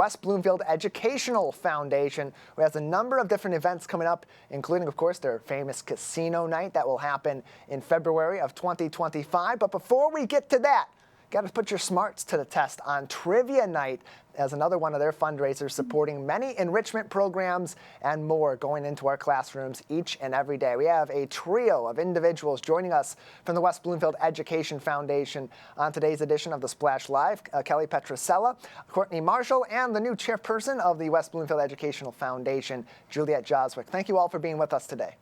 West Bloomfield Educational Foundation, who has a number of different events coming up, including, of course, their famous casino night that will happen in February of 2025. But before we get to that, got to put your smarts to the test on Trivia Night as another one of their fundraisers supporting many enrichment programs and more going into our classrooms each and every day. We have a trio of individuals joining us from the West Bloomfield Education Foundation on today's edition of the Splash Live. Kelly Petrosella, Courtney Marshall, and the new chairperson of the West Bloomfield Educational Foundation, Juliet Joswick. Thank you all for being with us today.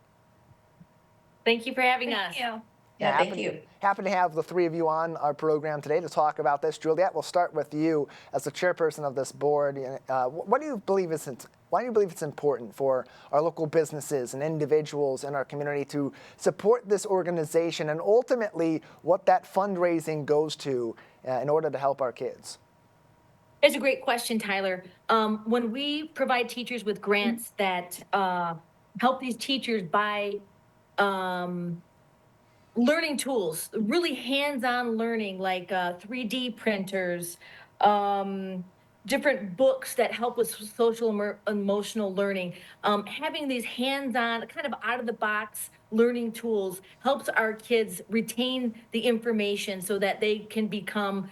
Thank you for having us. Thank you. Yeah, thank you. Happy to have the three of you on our program today to talk about this. Juliet, we'll start with you as the chairperson of this board. Why do you believe it's important for our local businesses and individuals in our community to support this organization, and ultimately what that fundraising goes to in order to help our kids? It's a great question, Tyler. When we provide teachers with grants that help these teachers buy learning tools, really hands-on learning, like 3D printers, different books that help with social emotional learning. Having these hands-on, kind of out-of-the-box learning tools helps our kids retain the information so that they can become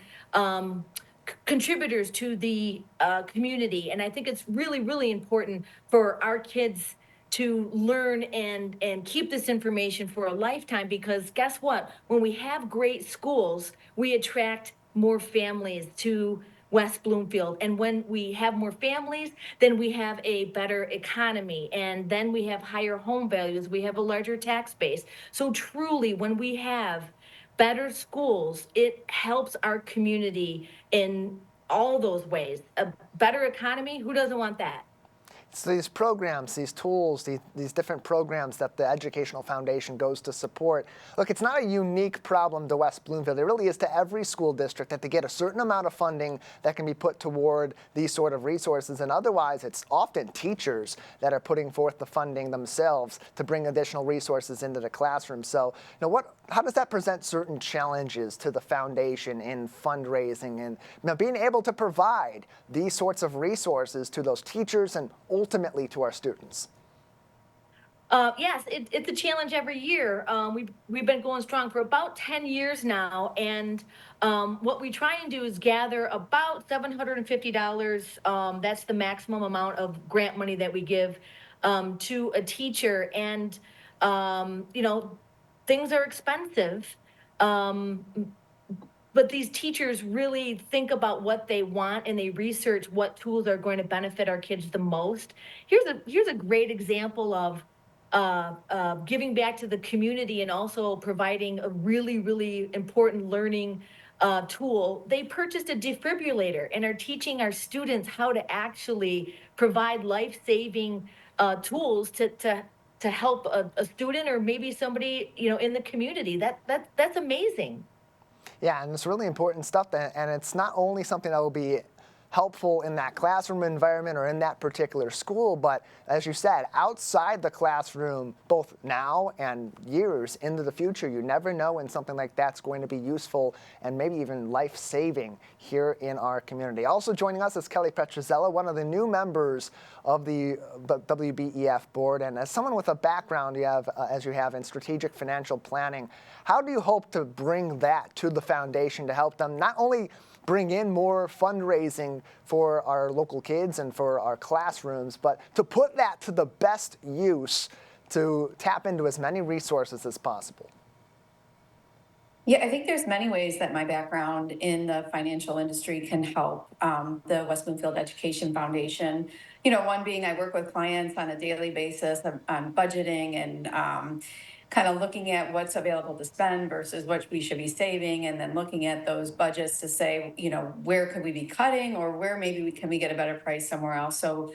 contributors to the community. And I think it's really, really important for our kids to learn and keep this information for a lifetime, because guess what? When we have great schools, we attract more families to West Bloomfield. And when we have more families, then we have a better economy, and then we have higher home values. We have a larger tax base. So truly, when we have better schools, it helps our community in all those ways. A better economy, who doesn't want that? So these programs, these tools, these different programs that the Educational Foundation goes to support, look, it's not a unique problem to West Bloomfield. It really is to every school district that they get a certain amount of funding that can be put toward these sort of resources. And otherwise, it's often teachers that are putting forth the funding themselves to bring additional resources into the classroom. So, how does that present certain challenges to the foundation in fundraising and being able to provide these sorts of resources to those teachers and ultimately to our students? Yes, it's a challenge every year. We've been going strong for about 10 years now, and what we try and do is gather about $750. That's the maximum amount of grant money that we give to a teacher, and things are expensive. But these teachers really think about what they want, and they research what tools are going to benefit our kids the most. Here's a great example of giving back to the community and also providing a really, really important learning tool. They purchased a defibrillator and are teaching our students how to actually provide life-saving tools to help a student or maybe somebody in the community. That's amazing. Yeah, and it's really important stuff, and it's not only something that will be helpful in that classroom environment or in that particular school, but as you said, outside the classroom, both now and years into the future, you never know when something like that's going to be useful and maybe even life-saving here in our community. Also joining us is Kelly Petrosella, one of the new members of the WBEF board, and as someone with a background as you have in strategic financial planning, how do you hope to bring that to the foundation to help them not only bring in more fundraising for our local kids and for our classrooms, but to put that to the best use to tap into as many resources as possible? Yeah, I think there's many ways that my background in the financial industry can help the West Bloomfield Education Foundation. One being I work with clients on a daily basis on budgeting and kind of looking at what's available to spend versus what we should be saving, and then looking at those budgets to say, where could we be cutting, or where maybe can we get a better price somewhere else. So,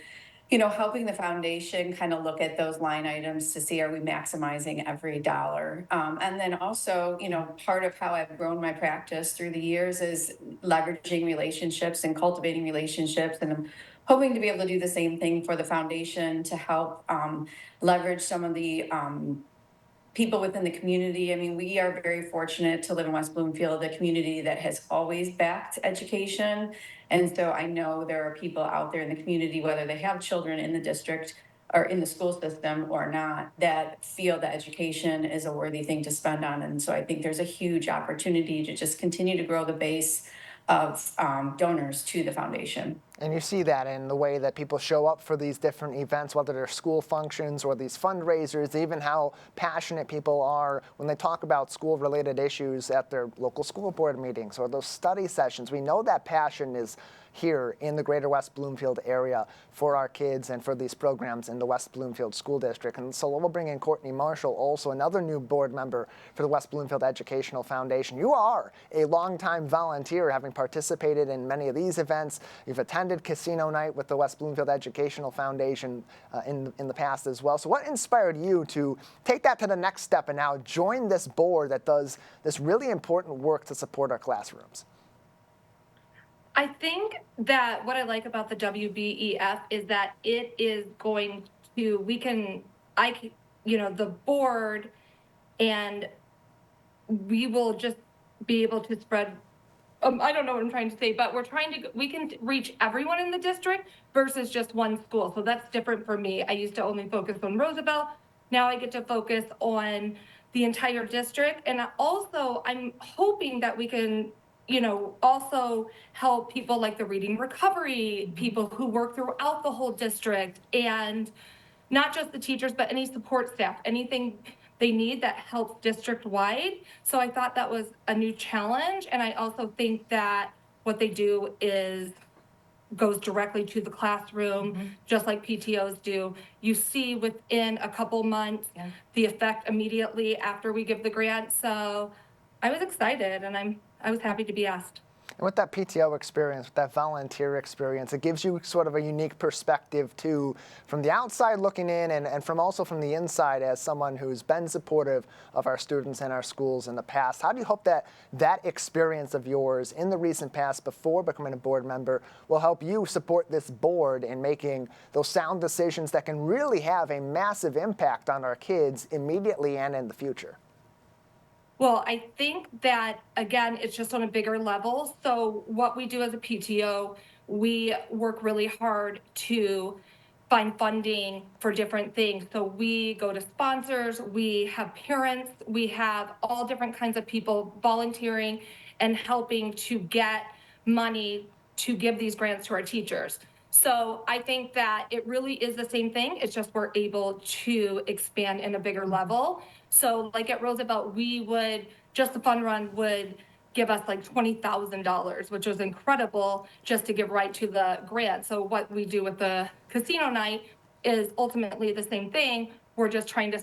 helping the foundation kind of look at those line items to see, are we maximizing every dollar? And then also, part of how I've grown my practice through the years is leveraging relationships and cultivating relationships. And I'm hoping to be able to do the same thing for the foundation to help leverage some of the people within the community. I mean, we are very fortunate to live in West Bloomfield, a community that has always backed education. And so I know there are people out there in the community, whether they have children in the district or in the school system or not, that feel that education is a worthy thing to spend on. And so I think there's a huge opportunity to just continue to grow the base of donors to the foundation. And you see that in the way that people show up for these different events, whether they're school functions or these fundraisers, even how passionate people are when they talk about school-related issues at their local school board meetings or those study sessions. We know that passion is here in the greater West Bloomfield area for our kids and for these programs in the West Bloomfield School District. And so we'll bring in Courtney Marshall, also another new board member for the West Bloomfield Educational Foundation. You are a longtime volunteer, having participated in many of these events. You've attended Casino Night with the West Bloomfield Educational Foundation in the past as well. So what inspired you to take that to the next step and now join this board that does this really important work to support our classrooms? I think that what I like about the WBEF is that it is going to, the board, and we will just be able to spread, I don't know what I'm trying to say, but we can reach everyone in the district versus just one school. So that's different for me. I used to only focus on Roosevelt. Now I get to focus on the entire district. And also I'm hoping that we can also help people like the reading recovery, people who work throughout the whole district, and not just the teachers, but any support staff, anything they need that helps district-wide. So I thought that was a new challenge. And I also think that what they do goes directly to the classroom, just like PTOs do. You see within a couple months the effect immediately after we give the grant. So I was excited, and I was happy to be asked. And with that PTO experience, with that volunteer experience, it gives you sort of a unique perspective too, from the outside looking in and from also from the inside as someone who's been supportive of our students and our schools in the past. How do you hope that that experience of yours in the recent past before becoming a board member will help you support this board in making those sound decisions that can really have a massive impact on our kids immediately and in the future? Well, I think that, again, it's just on a bigger level. So what we do as a PTO, we work really hard to find funding for different things. So we go to sponsors, we have parents, we have all different kinds of people volunteering and helping to get money to give these grants to our teachers. So I think that it really is the same thing. It's just we're able to expand in a bigger level. So like at Roosevelt, just the fun run would give us like $20,000, which was incredible just to give right to the grant. So what we do with the casino night is ultimately the same thing. We're just trying to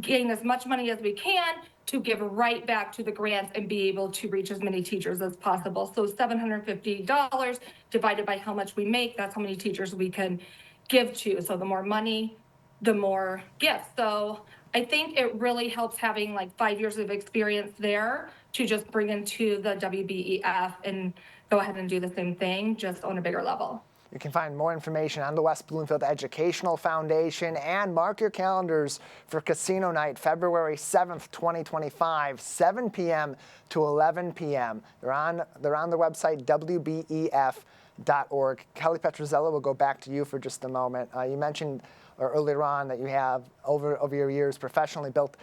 gain as much money as we can to give right back to the grants and be able to reach as many teachers as possible. So $750 divided by how much we make, that's how many teachers we can give to. So the more money, the more gifts. So I think it really helps having like 5 years of experience there to just bring into the WBEF and go ahead and do the same thing, just on a bigger level. You can find more information on the West Bloomfield Educational Foundation and mark your calendars for Casino Night, February 7th, 2025, 7 p.m. to 11 p.m. They're on the website, WBEF.org. Kelly Petrozello, we'll go back to you for just a moment. You mentioned earlier on that you have, over your years, professionally built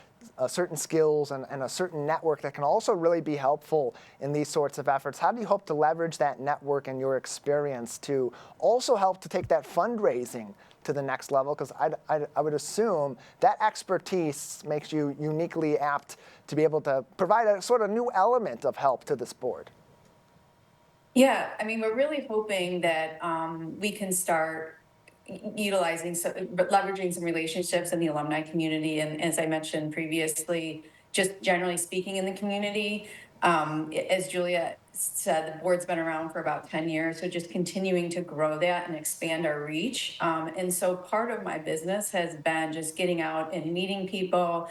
certain skills and a certain network that can also really be helpful in these sorts of efforts. How do you hope to leverage that network and your experience to also help to take that fundraising to the next level? Because I would assume that expertise makes you uniquely apt to be able to provide a sort of new element of help to this board. Yeah, I mean, we're really hoping that we can start leveraging some relationships in the alumni community. And as I mentioned previously, just generally speaking in the community, as Julia said, the board's been around for about 10 years. So just continuing to grow that and expand our reach. And so part of my business has been just getting out and meeting people,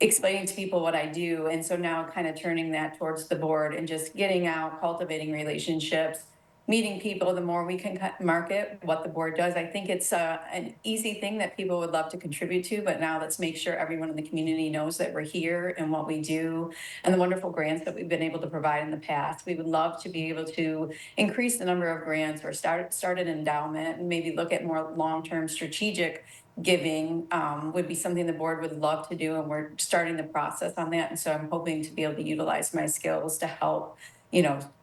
explaining to people what I do. And so now kind of turning that towards the board and just getting out, cultivating relationships, meeting people, the more we can market what the board does. I think it's an easy thing that people would love to contribute to, but now let's make sure everyone in the community knows that we're here and what we do and the wonderful grants that we've been able to provide in the past. We would love to be able to increase the number of grants or start an endowment and maybe look at more long-term strategic giving would be something the board would love to do, and we're starting the process on that. And so I'm hoping to be able to utilize my skills to help,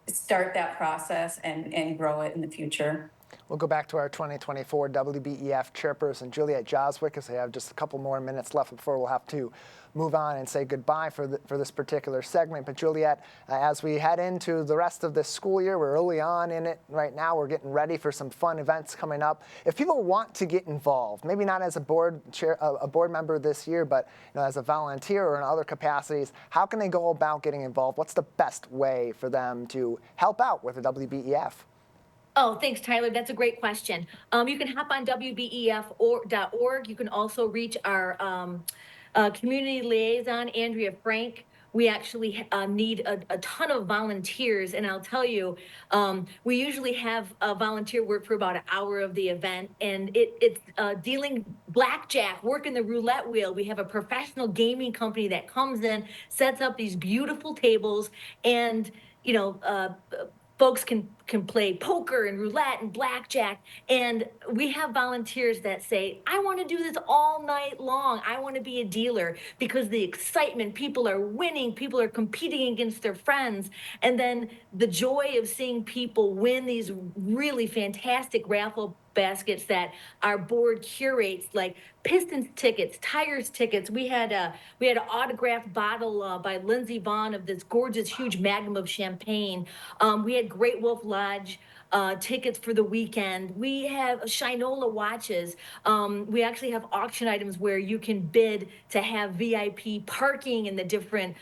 start that process and grow it in the future. We'll go back to our 2024 WBEF chairperson, Juliet Joswick, as we have just a couple more minutes left before we'll have to move on and say goodbye for this particular segment. But Juliet, as we head into the rest of this school year, we're early on in it right now. We're getting ready for some fun events coming up. If people want to get involved, maybe not as a board member this year, but as a volunteer or in other capacities, how can they go about getting involved? What's the best way for them to help out with the WBEF? Oh, thanks, Tyler. That's a great question. You can hop on WBEF.org. You can also reach our community liaison, Andrea Frank. We actually need a ton of volunteers, and I'll tell you, we usually have volunteer work for about an hour of the event, and it's dealing blackjack, working the roulette wheel. We have a professional gaming company that comes in, sets up these beautiful tables, and folks can play poker and roulette and blackjack. And we have volunteers that say, I want to do this all night long. I want to be a dealer, because the excitement, people are winning, people are competing against their friends. And then the joy of seeing people win these really fantastic raffle baskets that our board curates, like Pistons tickets, Tigers tickets. We had an autographed bottle by Lindsey Vaughn of this gorgeous, huge magnum of champagne. We had Great Wolf Lodge tickets for the weekend. We have Shinola watches. We actually have auction items where you can bid to have VIP parking in the different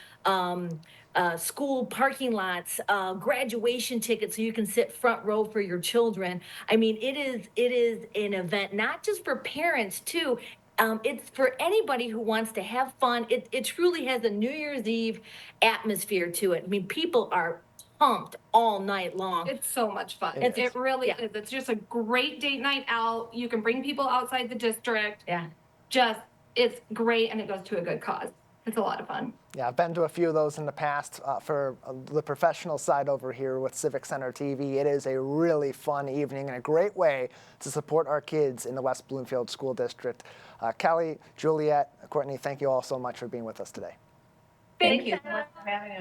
school parking lots, graduation tickets so you can sit front row for your children. I mean, it is an event not just for parents too. It's for anybody who wants to have fun. It truly has a New Year's Eve atmosphere to it. I mean, people are pumped all night long. It's so much fun. It It really is. It's just a great date night out. You can bring people outside the district. Yeah. It's great, and it goes to a good cause. It's a lot of fun. Yeah, I've been to a few of those in the past for the professional side over here with Civic Center TV. It is a really fun evening and a great way to support our kids in the West Bloomfield School District. Kelly, Juliet, Courtney, thank you all so much for being with us today. Thank you so much for having us.